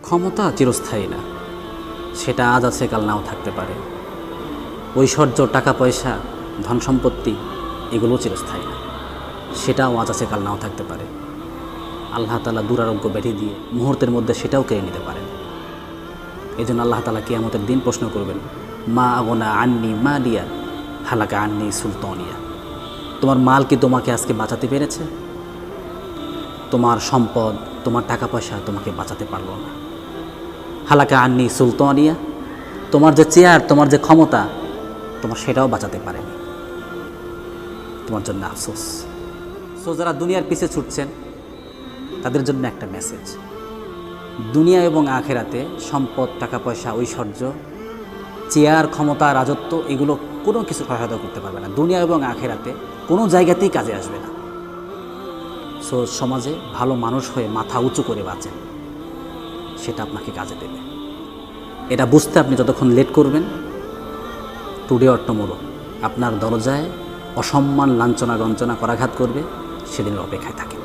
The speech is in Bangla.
ক্ষমতা চিরস্থায়ী না, সেটা আজ আছে কাল নাও থাকতে পারে। ঐশ্বর্য, টাকা পয়সা, ধন সম্পত্তি এগুলো চিরস্থায়ী না, সেটাও আজ আছে কাল নাও থাকতে পারে। আল্লাহ তাআলা দুরারোগ্য ব্যাধি দিয়ে মুহূর্তের মধ্যে সেটাও কেড়ে নিতে পারেন। এই জন্য আল্লাহ তাআলা কিয়ামতের দিন প্রশ্ন করবেন, মা আগনা আন্নি মালিয়া হালাকা আন্নি সুলতানিয়া। তোমার মাল কি তোমাকে আজকে বাঁচাতে পেরেছে? তোমার সম্পদ, তোমার টাকা পয়সা তোমাকে বাঁচাতে পারলো না। হালাকা আন্নি সুলতানিয়া, তোমার যে চেয়ার, তোমার যে ক্ষমতা, তোমার সেটাও বাঁচাতে পারেনি। তোমার জন্য আফসোস। সো যারা দুনিয়ার পিছে ছুটছেন তাদের জন্য একটা মেসেজ, দুনিয়া এবং আখেরাতে সম্পদ, টাকা পয়সা, ঐশ্বর্য, চেয়ার, ক্ষমতা, রাজত্ব এগুলো কোনো কিছু সহায়তা করতে পারবে না। দুনিয়া এবং আখেরাতে কোনো জায়গাতেই কাজে আসবে না। সো সমাজে ভালো মানুষ হয়ে মাথা উঁচু করে বাঁচেন, সেটা আপনাকে কাজে দেবে। এটা বুঝতে আপনি যতক্ষণ লেট করবেন, টুডে অর টুমরো আপনার দরজায় অসম্মান, লাঞ্ছনা, গঞ্চনা, করাঘাত করবে, সেদিনের অপেক্ষায় থাকেন।